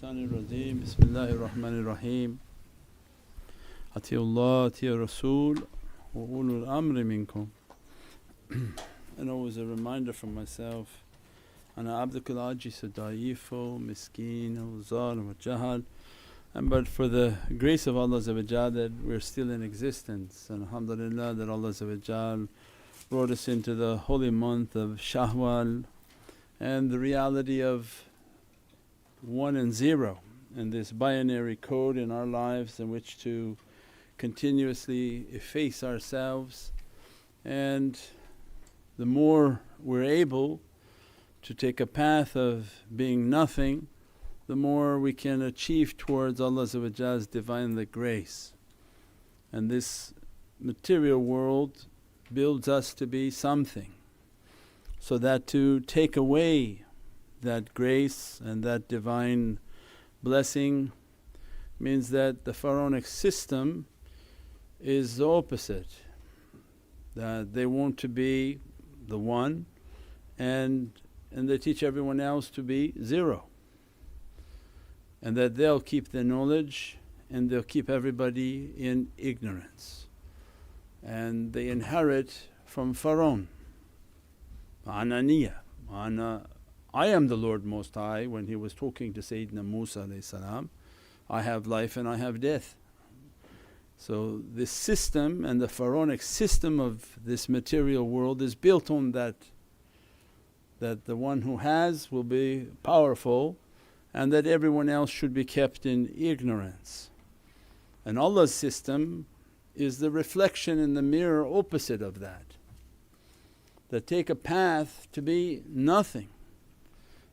Shaitanir Rajeem. Bismillahir Rahmanir Rahim. Atiullah, Atiya Rasul wa ulul amri minkum. And always a reminder from myself, Ana abdukal ajis da'ifu, miskeen, zalim wa jahal. And but for the grace of Allah that we're still in existence, and alhamdulillah that Allah brought us into the holy month of Shawwal and the reality of 1 and 0 and this binary code in our lives in which to continuously efface ourselves. And the more we're able to take a path of being nothing, the more we can achieve towards Allah's Divine grace. And this material world builds us to be something, so that to take away that grace and that divine blessing means that the pharaonic system is the opposite, that they want to be the one and they teach everyone else to be 0, and that they'll keep the knowledge and they'll keep everybody in ignorance. And they inherit from Pharaoh, Ananiya, I am the Lord Most High. When he was talking to Sayyidina Musa, I have life and I have death. So this system and the pharaonic system of this material world is built on that the one who has will be powerful and that everyone else should be kept in ignorance. And Allah's system is the reflection in the mirror opposite of that take a path to be nothing,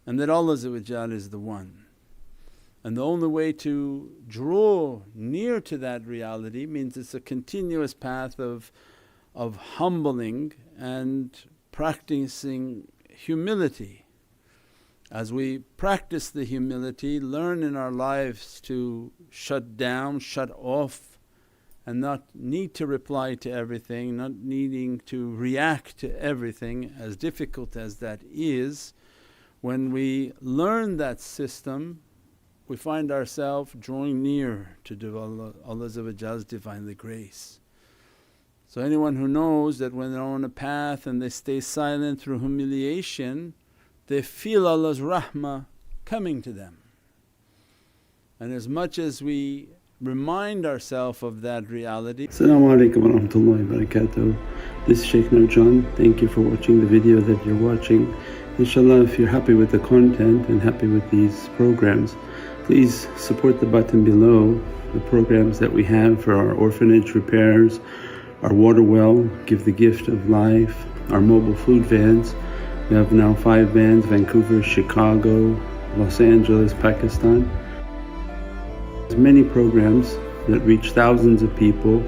and that Allah is the one. And the only way to draw near to that reality means it's a continuous path of humbling and practicing humility. As we practice the humility, learn in our lives to shut down, shut off, and not need to reply to everything, not needing to react to everything, as difficult as that is. When we learn that system, we find ourselves drawing near to Allah's Divinely grace. So anyone who knows that when they're on a path and they stay silent through humiliation, they feel Allah's rahmah coming to them. And as much as we remind ourselves of that reality. As-salamu alaykum wa rahmatullahi wa barakatuh. This is Shaykh Nurjan. Thank you for watching the video that you're watching. Inshallah, if you're happy with the content and happy with these programs, please support the button below, the programs that we have for our orphanage repairs, our water well, Give the Gift of Life, our mobile food vans. We have now 5 vans: Vancouver, Chicago, Los Angeles, Pakistan. There's many programs that reach thousands of people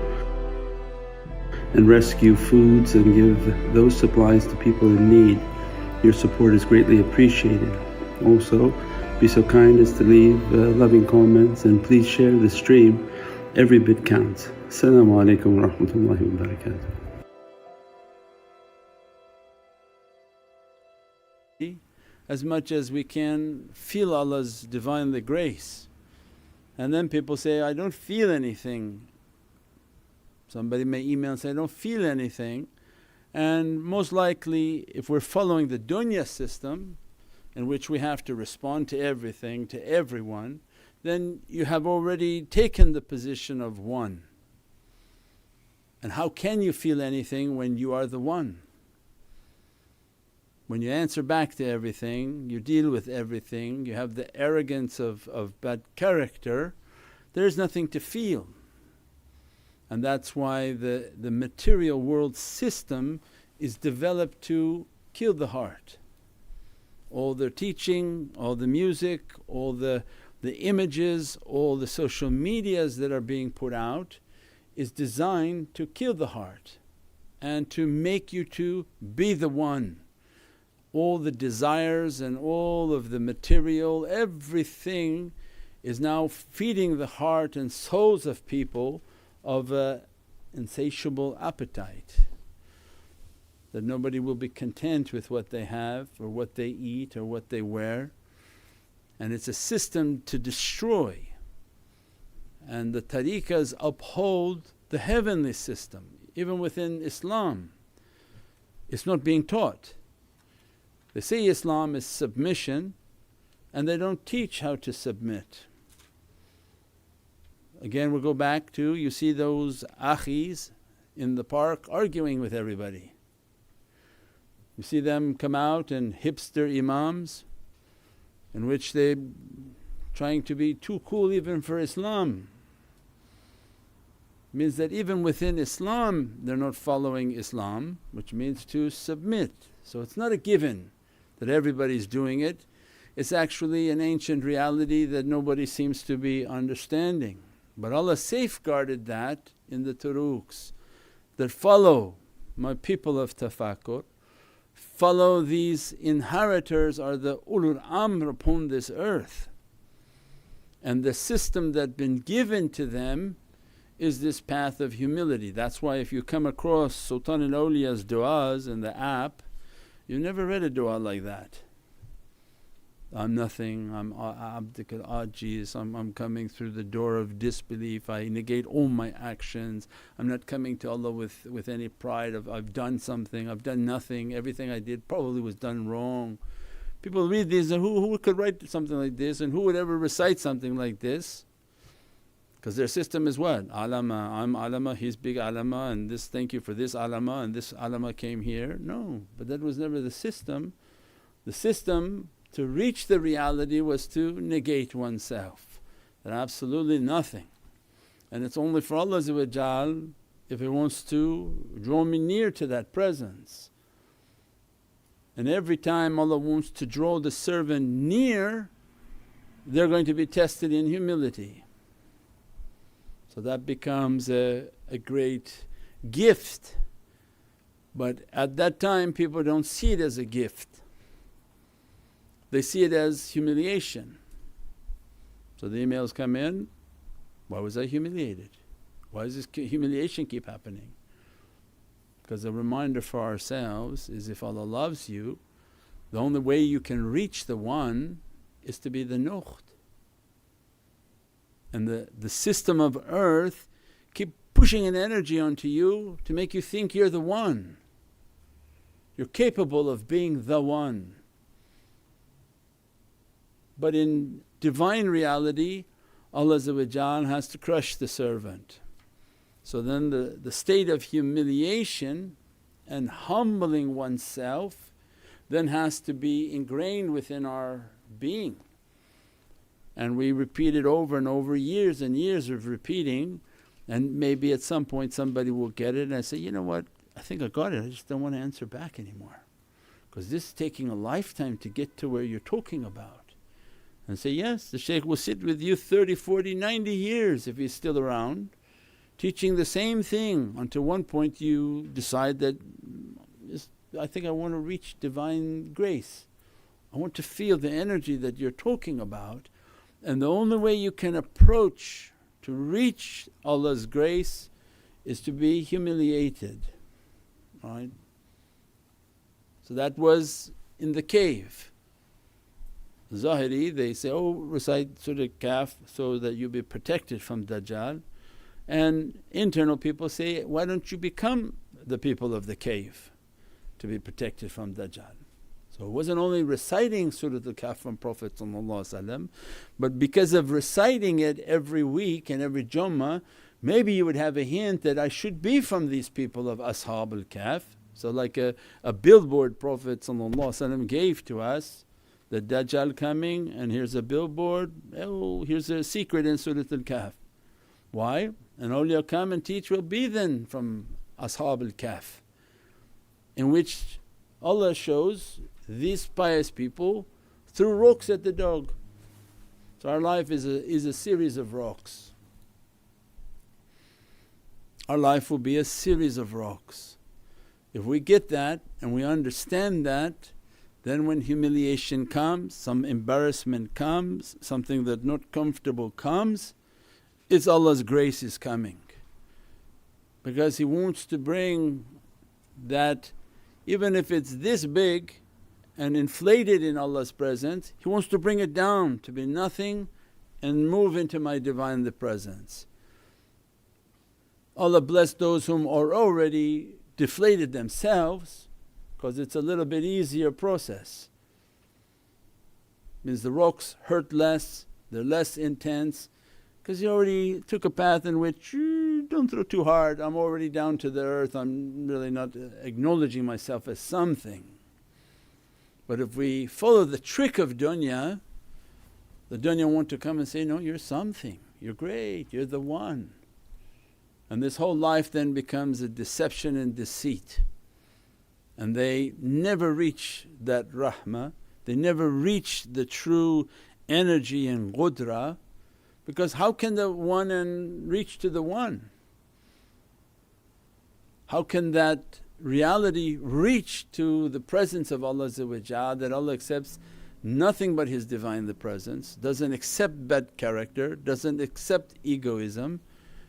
and rescue foods and give those supplies to people in need. Your support is greatly appreciated. Also, be so kind as to leave loving comments, and please share the stream. Every bit counts. As-salamu alaykum wa rahmatullahi wa barakatuh. As much as we can feel Allah's Divinely grace. And then people say, I don't feel anything. Somebody may email and say, I don't feel anything. And most likely if we're following the dunya system in which we have to respond to everything, to everyone, then you have already taken the position of one. And how can you feel anything when you are the one? When you answer back to everything, you deal with everything, you have the arrogance of bad character, there's nothing to feel. And that's why the material world system is developed to kill the heart. All their teaching, all the music, all the images, all the social medias that are being put out is designed to kill the heart and to make you to be the one. All the desires and all of the material, everything is now feeding the heart and souls of people of an insatiable appetite, that nobody will be content with what they have or what they eat or what they wear. and it's a system to destroy. And the tariqas uphold the heavenly system. Even within Islam, it's not being taught. They say Islam is submission and they don't teach how to submit. Again, we'll go back to, you see those akhis in the park arguing with everybody. You see them come out and hipster imams in which they trying to be too cool even for Islam. Means that even within Islam they're not following Islam, which means to submit. So it's not a given that everybody's doing it, it's actually an ancient reality that nobody seems to be understanding. But Allah safeguarded that in the turuqs that follow my people of tafakkur, follow these inheritors are the ulul amr upon this earth, and the system that been given to them is this path of humility. That's why if you come across Sultan al-Awliya's du'as in the app, you've never read a du'a like that. I'm nothing, I'm abdik al-ajiz, I'm coming through the door of disbelief, I negate all my actions, I'm not coming to Allah with any pride of I've done something, I've done nothing, everything I did probably was done wrong. People read these and who could write something like this and who would ever recite something like this? Because their system is what? Alama, I'm alama, he's big alama, and this thank you for this alama, and this alama came here. No, but that was never the system. The system to reach the reality was to negate oneself, that absolutely nothing. And it's only for Allah if He wants to draw me near to that presence. And every time Allah wants to draw the servant near, they're going to be tested in humility. So that becomes a great gift, but at that time people don't see it as a gift, they see it as humiliation. So the emails come in, why was I humiliated? Why does this humiliation keep happening? Because a reminder for ourselves is if Allah loves you, the only way you can reach the One is to be the Nukht. And the system of earth keep pushing an energy onto you to make you think you're the One. You're capable of being the One. But in Divine reality Allah has to crush the servant. So then the state of humiliation and humbling oneself then has to be ingrained within our being. And we repeat it over and over, years and years of repeating, and maybe at some point somebody will get it and I say, you know what, I think I got it, I just don't want to answer back anymore. Because this is taking a lifetime to get to where you're talking about. And say, yes, the shaykh will sit with you 30, 40, 90 years if he's still around, teaching the same thing until one point you decide that I think I want to reach divine grace. I want to feel the energy that you're talking about. And the only way you can approach to reach Allah's grace is to be humiliated, right? So that was in the cave. Zahiri, they say, oh, recite Surah Kahf so that you'll be protected from Dajjal. And internal people say, why don't you become the people of the cave to be protected from Dajjal? So it wasn't only reciting Surah Al-Kahf from Prophet but because of reciting it every week and every Jummah, maybe you would have a hint that I should be from these people of Ashab al-Kahf. So like a billboard Prophet gave to us, the Dajjal coming, and here's a billboard, oh here's a secret in Surah Al-Kahf. Why? And awliya come and teach, will be then from Ashab al-Kahf, in which Allah shows these pious people threw rocks at the dog. So our life is a series of rocks. Our life will be a series of rocks. If we get that and we understand that, then when humiliation comes, some embarrassment comes, something that's not comfortable comes, it's Allah's grace is coming. Because He wants to bring that even if it's this big and inflated in Allah's presence, he wants to bring it down to be nothing and move into my Divine presence. Allah bless those whom are already deflated themselves, because it's a little bit easier process. Means the rocks hurt less, they're less intense, because you already took a path in which don't throw too hard, I'm already down to the earth, I'm really not acknowledging myself as something. But if we follow the trick of dunya, the dunya want to come and say, no, you're something, you're great, you're the one. And this whole life then becomes a deception and deceit, and they never reach that rahmah, they never reach the true energy and qudra, because how can the one and reach to the one? How can that reality reach to the presence of Allah that Allah accepts nothing but His Divine Presence, doesn't accept bad character, doesn't accept egoism,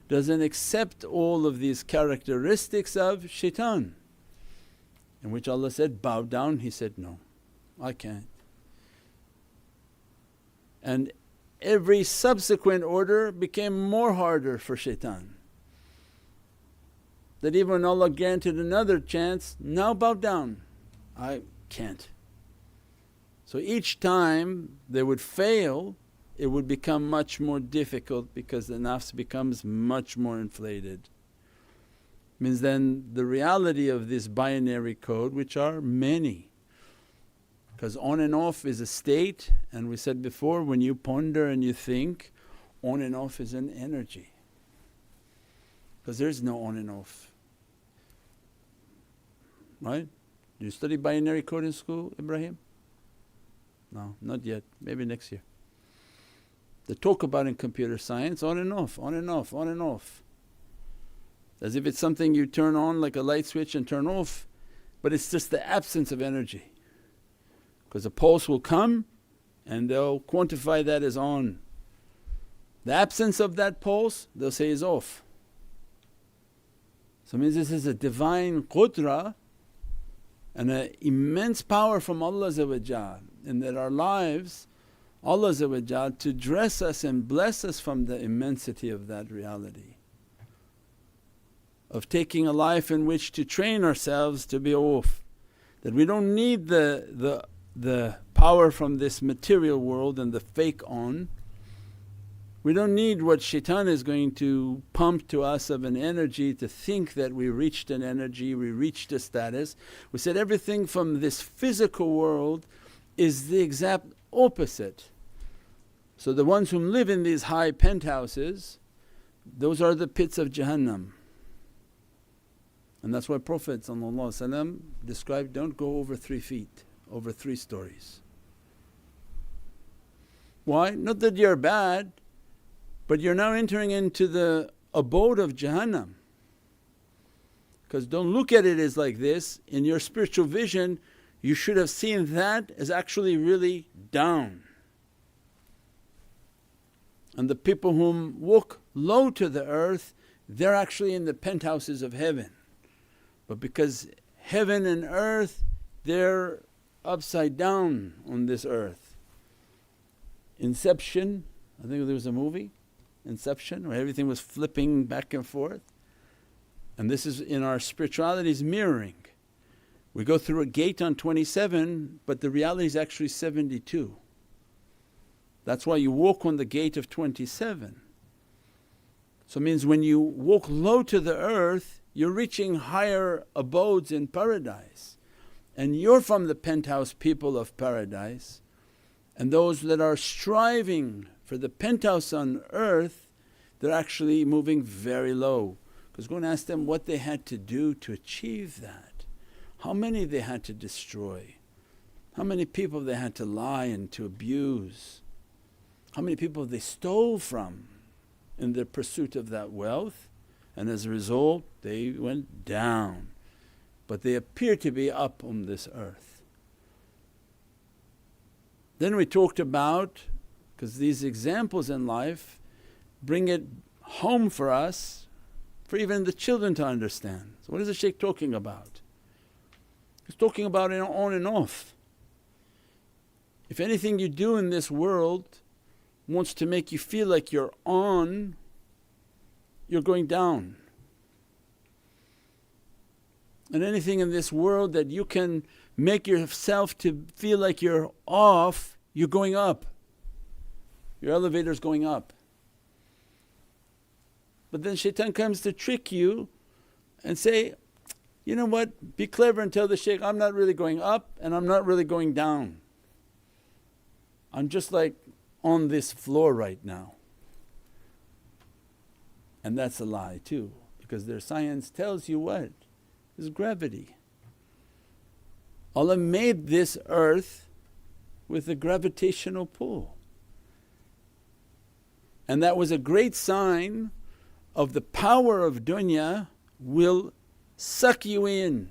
doesn't accept all of these characteristics of shaitan, in which Allah said, bow down, he said, no, I can't. And every subsequent order became more harder for shaitan, that even when Allah granted another chance, now bow down, I can't. So each time they would fail, it would become much more difficult, because the nafs becomes much more inflated. Means then the reality of this binary code, which are many, because on and off is a state, and we said before, when you ponder and you think, on and off is an energy, because there's no on and off, right? Do you study binary code in school, Ibrahim? No, not yet, maybe next year. They talk about in computer science on and off, on and off, on and off, as if it's something you turn on like a light switch and turn off, but it's just the absence of energy. Because a pulse will come and they'll quantify that as on. The absence of that pulse they'll say is off. So it means this is a divine qudra and an immense power from Allah, in that our lives Allah to dress us and bless us from the immensity of that reality, of taking a life in which to train ourselves to be off, that we don't need the power from this material world and the fake on. We don't need what shaitan is going to pump to us of an energy to think that we reached an energy, we reached a status. We said everything from this physical world is the exact opposite. So the ones who live in these high penthouses, those are the pits of Jahannam. And that's why Prophet described, don't go over 3 feet, over 3 stories. Why? Not that you're bad, but you're now entering into the abode of Jahannam. Because don't look at it as like this, in your spiritual vision you should have seen that as actually really down. And the people whom walk low to the earth, they're actually in the penthouses of heaven. But because heaven and earth, they're upside down on this earth. Inception, I think there was a movie, Inception, where everything was flipping back and forth. And this is in our spirituality is mirroring. We go through a gate on 27, but the reality is actually 72. That's why you walk on the gate of 27. So it means when you walk low to the earth, you're reaching higher abodes in paradise, and you're from the penthouse people of paradise. And those that are striving for the penthouse on earth, they're actually moving very low. Because go and ask them what they had to do to achieve that, how many they had to destroy, how many people they had to lie and to abuse, how many people they stole from in their pursuit of that wealth, and as a result they went down. But they appear to be up on this earth. Then we talked about, because these examples in life bring it home for us, for even the children to understand. So what is the shaykh talking about? He's talking about on and off. If anything you do in this world wants to make you feel like you're on, you're going down. And anything in this world that you can make yourself to feel like you're off, you're going up. Your elevator's going up. But then shaitan comes to trick you and say, you know what, be clever and tell the shaykh, I'm not really going up and I'm not really going down. I'm just like on this floor right now. And that's a lie too, because their science tells you what? Is gravity. Allah made this earth with a gravitational pull. And that was a great sign of the power of dunya will suck you in.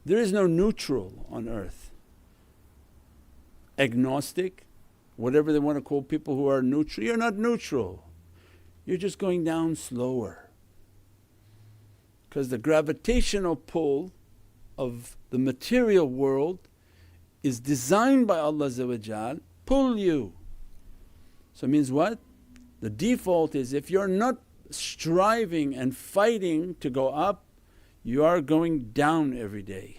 There is no neutral on earth. Agnostic, whatever they want to call people who are neutral, you're not neutral. You're just going down slower. Because the gravitational pull of the material world is designed by Allah pull you. So it means what? The default is if you're not striving and fighting to go up, you are going down every day.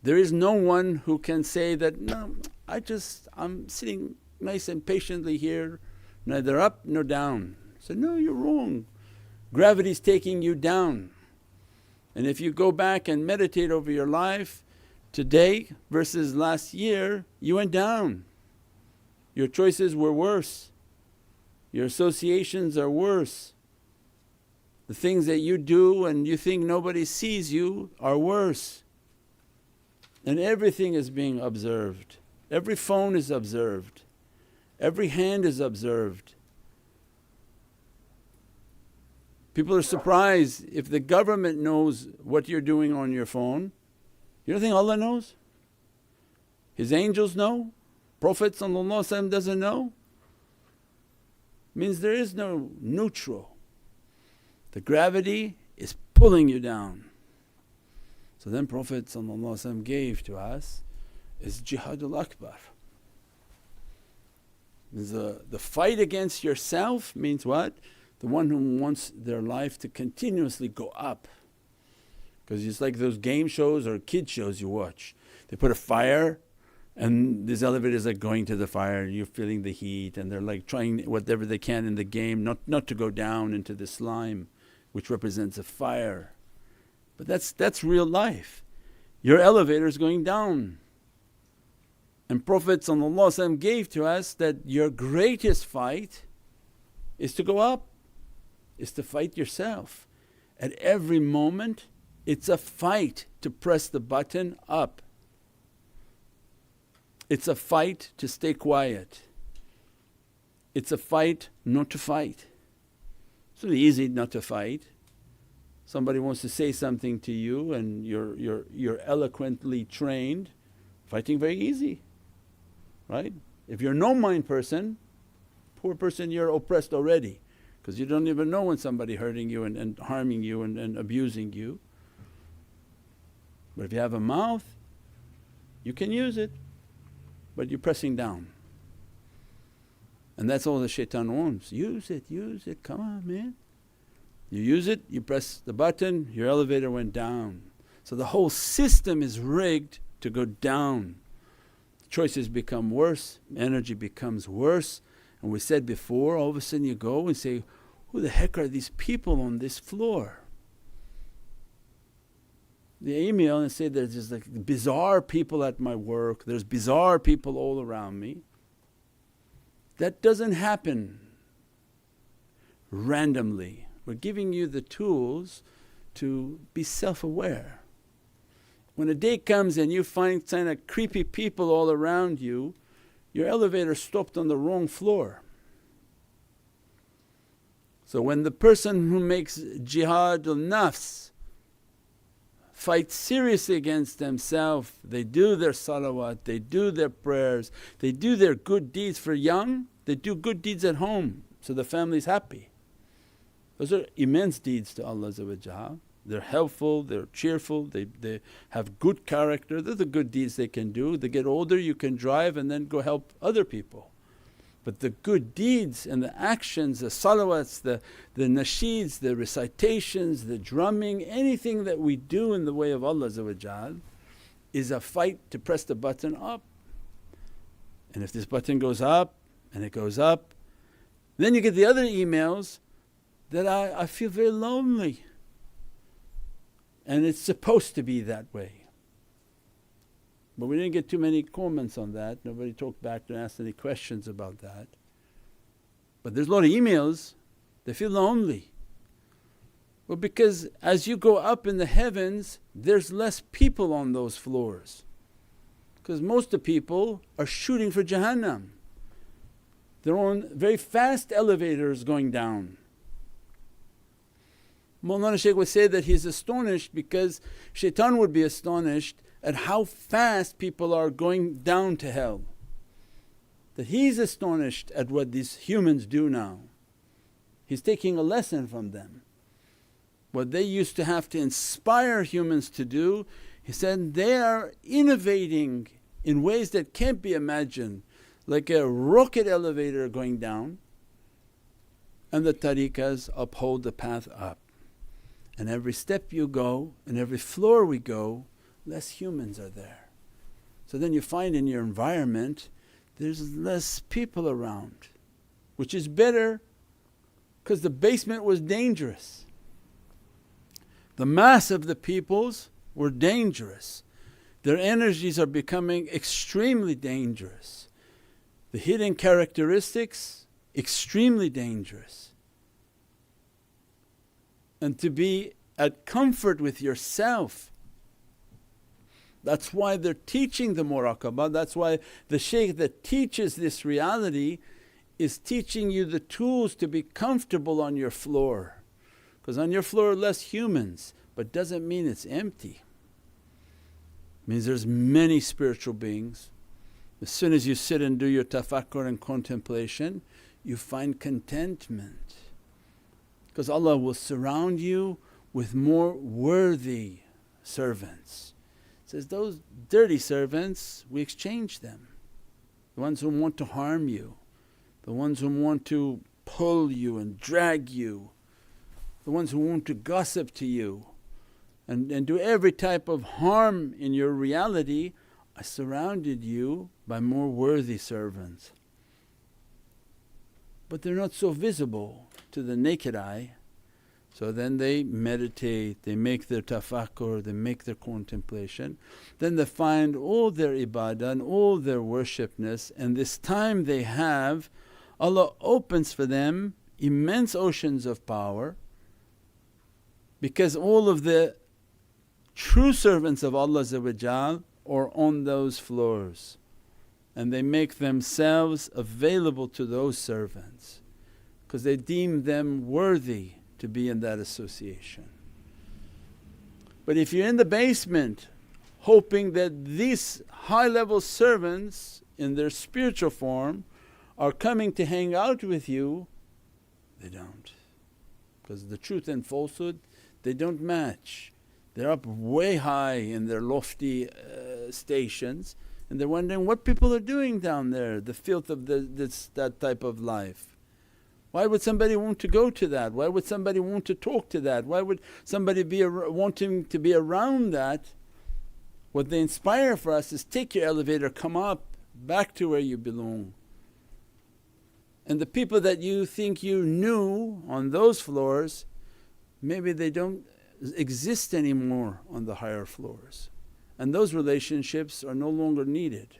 There is no one who can say that, no, I'm sitting nice and patiently here, neither up nor down. So no, you're wrong. Gravity's taking you down. And if you go back and meditate over your life, today versus last year, you went down. Your choices were worse. Your associations are worse. The things that you do and you think nobody sees you are worse. And everything is being observed. Every phone is observed. Every hand is observed. People are surprised if the government knows what you're doing on your phone. You don't think Allah knows? His angels know? Prophet doesn't know? Means there is no neutral. The gravity is pulling you down. So then Prophet gave to us is Jihadul Akbar. The fight against yourself means what? The one who wants their life to continuously go up. Because it's like those game shows or kid shows you watch. They put a fire and these elevators are going to the fire, you're feeling the heat, and they're like trying whatever they can in the game not to go down into the slime which represents a fire. But that's real life. Your elevator is going down. And Prophet gave to us that your greatest fight is to go up, is to fight yourself. At every moment it's a fight to press the button up. It's a fight to stay quiet. It's a fight not to fight. It's really easy not to fight. Somebody wants to say something to you and you're eloquently trained, fighting very easy, right? If you're a no-mind person, poor person, you're oppressed already because you don't even know when somebody hurting you and harming you and abusing you. But if you have a mouth, you can use it, but you're pressing down. And that's all the shaitan wants, use it, come on man. You use it, you press the button, your elevator went down. So the whole system is rigged to go down. Choices become worse, energy becomes worse. And we said before, all of a sudden you go and say, who the heck are these people on this floor? They email and say there's just like bizarre people at my work, there's bizarre people all around me. That doesn't happen randomly. We're giving you the tools to be self-aware. When a day comes and you find kind of creepy people all around you, your elevator stopped on the wrong floor. So when the person who makes jihad al-nafs fight seriously against themselves, they do their salawat, they do their prayers, they do their good deeds. For young, they do good deeds at home so the family's happy. Those are immense deeds to Allah. They're helpful, they're cheerful, they have good character, they're the good deeds they can do. They get older, you can drive and then go help other people. But the good deeds and the actions, the salawats, the nasheeds, the recitations, the drumming, anything that we do in the way of Allah is a fight to press the button up. And if this button goes up and it goes up, then you get the other emails that I feel very lonely. And it's supposed to be that way. But we didn't get too many comments on that, nobody talked back and asked any questions about that. But there's a lot of emails, they feel lonely. Well, because as you go up in the heavens there's less people on those floors. Because most of the people are shooting for Jahannam. They're on very fast elevators going down. Mawlana Shaykh would say that he's astonished because shaitan would be astonished at how fast people are going down to hell. That he's astonished at what these humans do now. He's taking a lesson from them. What they used to have to inspire humans to do, he said they are innovating in ways that can't be imagined, like a rocket elevator going down, and the tariqas uphold the path up. And every step you go and every floor we go, less humans are there. So then you find in your environment there's less people around, which is better because the basement was dangerous. The mass of the peoples were dangerous. Their energies are becoming extremely dangerous. The hidden characteristics, extremely dangerous. And to be at comfort with yourself. That's why they're teaching the muraqabah, that's why the shaykh that teaches this reality is teaching you the tools to be comfortable on your floor. Because on your floor are less humans, but doesn't mean it's empty. It means there's many spiritual beings. As soon as you sit and do your tafakkur and contemplation, you find contentment. Because Allah will surround you with more worthy servants. It says, those dirty servants we exchange them. The ones who want to harm you, the ones who want to pull you and drag you, the ones who want to gossip to you and do every type of harm in your reality, I surrounded you by more worthy servants. But they're not so visible to the naked eye. So then they meditate, they make their tafakkur, they make their contemplation. Then they find all their ibadah and all their worshipness, and this time they have, Allah opens for them immense oceans of power, because all of the true servants of Allah are on those floors, and they make themselves available to those servants because they deem them worthy to be in that association. But if you're in the basement hoping that these high level servants in their spiritual form are coming to hang out with you, they don't. Because the truth and falsehood, they don't match. They're up way high in their lofty stations, and they're wondering what people are doing down there, the filth of that type of life. Why would somebody want to go to that? Why would somebody want to talk to that? Why would somebody be wanting to be around that? What they inspire for us is take your elevator, come up back to where you belong. And the people that you think you knew on those floors, maybe they don't exist anymore on the higher floors, and those relationships are no longer needed,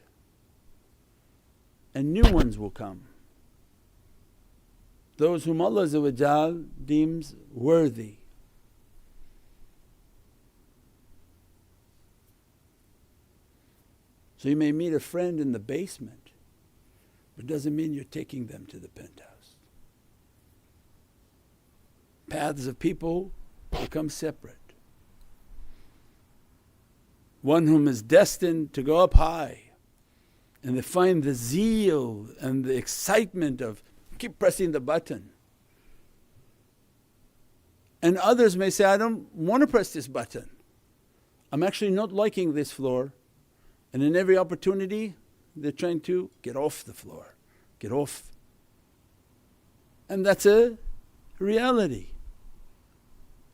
and new ones will come. Those whom Allah deems worthy. So you may meet a friend in the basement, but it doesn't mean you're taking them to the penthouse. Paths of people become separate. One whom is destined to go up high, and they find the zeal and the excitement of keep pressing the button. And others may say, I don't want to press this button, I'm actually not liking this floor. And in every opportunity they're trying to get off the floor, get off. And that's a reality.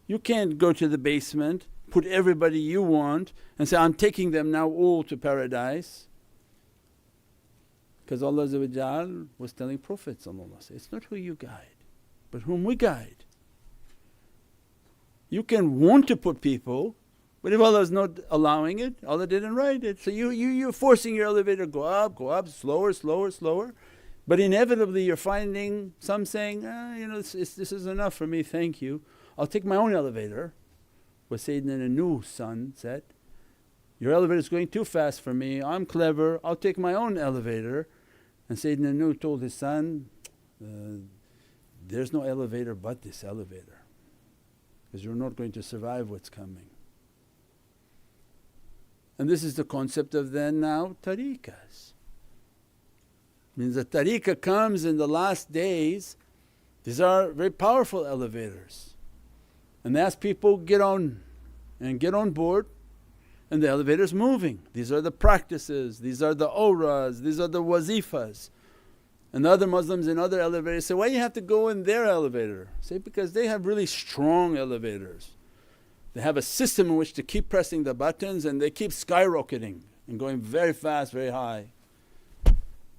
You can't go to the basement, put everybody you want and say, I'm taking them now all to paradise. Because Allah was telling Prophet, it's not who you guide but whom we guide. You can want to put people, but if Allah is not allowing it, Allah didn't write it. So you're forcing your elevator, go up, slower, slower, slower. But inevitably you're finding some saying, this is enough for me, thank you. I'll take my own elevator. What Sayyidina Nuh's son said, your elevator is going too fast for me, I'm clever, I'll take my own elevator. And Sayyidina Nuh told his son, there's no elevator but this elevator, because you're not going to survive what's coming. And this is the concept of then now tariqas. Means the tariqah comes in the last days, these are very powerful elevators. And they ask people, get on and get on board, and the elevator's moving. These are the practices, these are the awras, these are the wazifas. And the other Muslims in other elevators say, why you have to go in their elevator? Say, because they have really strong elevators. They have a system in which to keep pressing the buttons and they keep skyrocketing and going very fast, very high.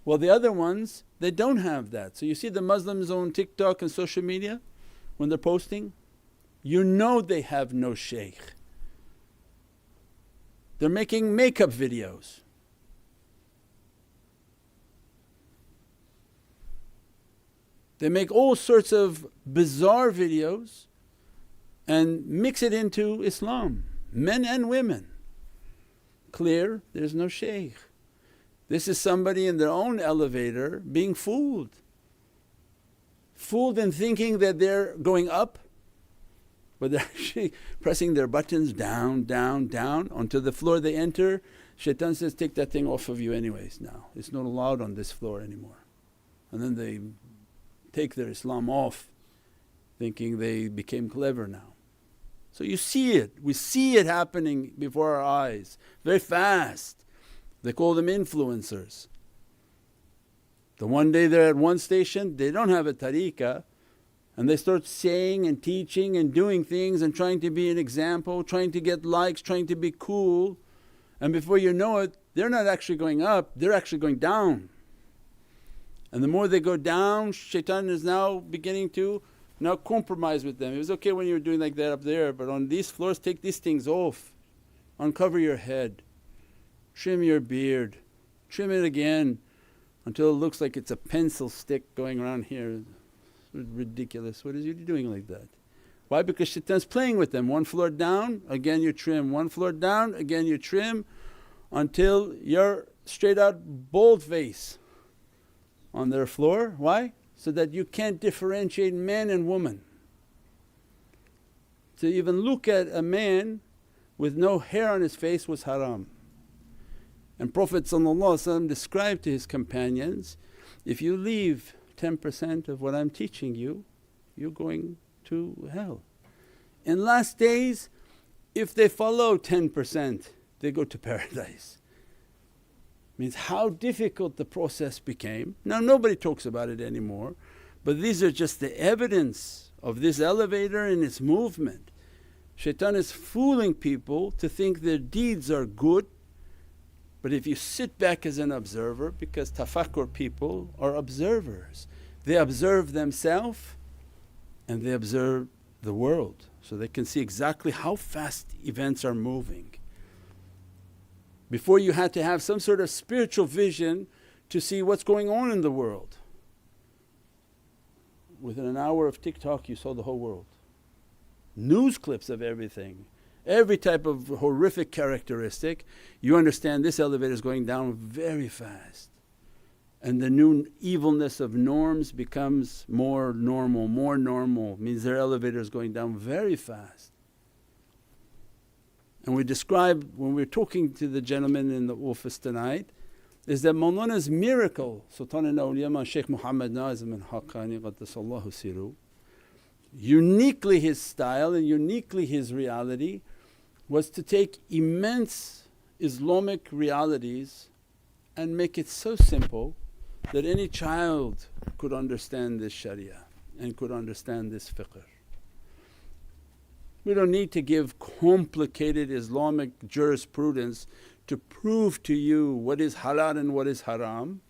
Well, the other ones, they don't have that. So you see the Muslims on TikTok and social media when they're posting, you know they have no shaykh. They're making makeup videos. They make all sorts of bizarre videos and mix it into Islam, men and women. Clear, there's no shaykh. This is somebody in their own elevator being fooled. Fooled in thinking that they're going up, but they're actually pressing their buttons down, down, down onto the floor they enter. Shaitan says, take that thing off of you anyways now, it's not allowed on this floor anymore. And then they take their Islam off thinking they became clever now. So you see it, we see it happening before our eyes very fast. They call them influencers. The one day they're at one station, they don't have a tariqah, and they start saying and teaching and doing things and trying to be an example, trying to get likes, trying to be cool, and before you know it they're not actually going up, they're actually going down. And the more they go down, shaitan is now beginning to now compromise with them. It was okay when you were doing like that up there, but on these floors take these things off, uncover your head, trim your beard, trim it again until it looks like it's a pencil stick going around here. It's ridiculous, what is you doing like that? Why? Because shaitan's playing with them. One floor down, again you trim, one floor down, again you trim, until you're straight out bald face on their floor. Why? So that you can't differentiate man and woman. To even look at a man with no hair on his face was haram. And Prophet described to his companions, if you leave 10% of what I'm teaching you, you're going to hell. In last days, if they follow 10%, they go to paradise. Means how difficult the process became. Now nobody talks about it anymore, but these are just the evidence of this elevator and its movement. Shaitan is fooling people to think their deeds are good, but if you sit back as an observer, because tafakkur people are observers, they observe themselves and they observe the world, so they can see exactly how fast events are moving. Before you had to have some sort of spiritual vision to see what's going on in the world. Within an hour of TikTok you saw the whole world. News clips of everything, every type of horrific characteristic. You understand this elevator is going down very fast, and the new evilness of norms becomes more normal, means their elevator is going down very fast. And we described when we were talking to the gentleman in the office tonight, is that Mawlana's miracle, Sultan al-Awliya Shaykh Muhammad Nazim al-Haqqani Qaddasallahu Siru, uniquely his style and uniquely his reality was to take immense Islamic realities and make it so simple that any child could understand this sharia and could understand this fiqh. We don't need to give complicated Islamic jurisprudence to prove to you what is halal and what is haram,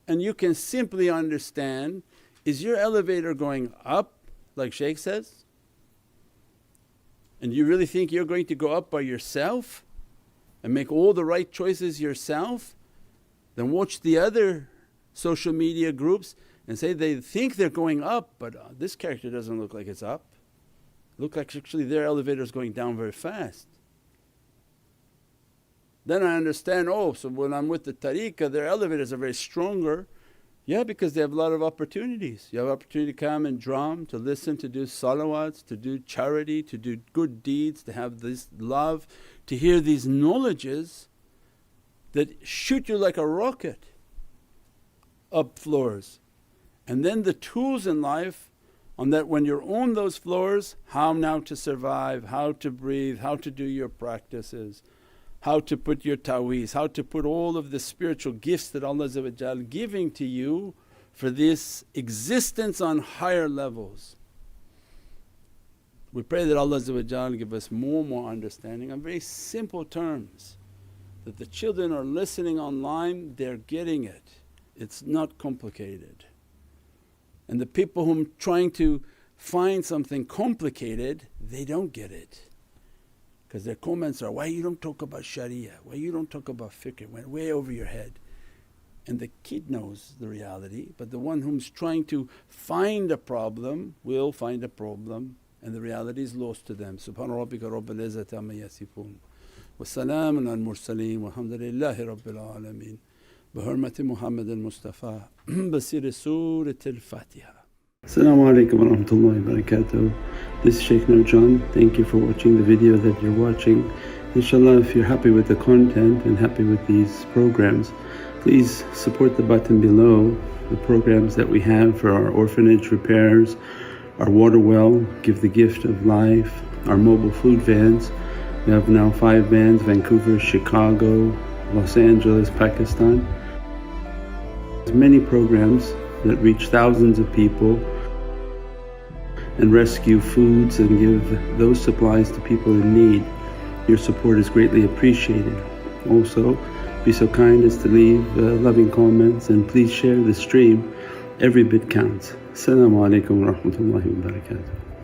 and you can simply understand, is your elevator going up like Shaykh says? And you really think you're going to go up by yourself and make all the right choices yourself? Then watch the other social media groups and say they think they're going up, but this character doesn't look like it's up. Look like actually their elevator is going down very fast. Then I understand, oh, so when I'm with the tariqah their elevators are very stronger. Yeah, because they have a lot of opportunities. You have opportunity to come and drum, to listen, to do salawats, to do charity, to do good deeds, to have this love, to hear these knowledges that shoot you like a rocket up floors. And then the tools in life on that when you're on those floors, how now to survive, how to breathe, how to do your practices, how to put your ta'weez, how to put all of the spiritual gifts that Allah giving to you for this existence on higher levels. We pray that Allah give us more and more understanding on very simple terms, that the children are listening online, they're getting it, it's not complicated. And the people whom trying to find something complicated, they don't get it. Because their comments are, why you don't talk about sharia, why you don't talk about fiqh, went way over your head. And the kid knows the reality, but the one whom's trying to find a problem will find a problem and the reality is lost to them. Subhana rabbika rabbil izzati amma yasifoon wa salaamun al mursaleen walhamdulillahi rabbil alameen bi hurmati Muhammad al-Mustafa basir Surat al-Fatiha. As-salamu alaykum wa rahmatullahi wa barakatuh. This is Shaykh Nurjan. Thank you for watching the video that you're watching. Inshallah, if you're happy with the content and happy with these programs, please support the button below, the programs that we have for our orphanage repairs, our water well, Give the Gift of Life, our mobile food vans. We have now 5 vans, Vancouver, Chicago, Los Angeles, Pakistan. There's many programs that reach thousands of people and rescue foods and give those supplies to people in need. Your support is greatly appreciated. Also, be so kind as to leave loving comments and please share the stream. Every bit counts. As-salamu alaykum wa rahmatullahi wa barakatuh.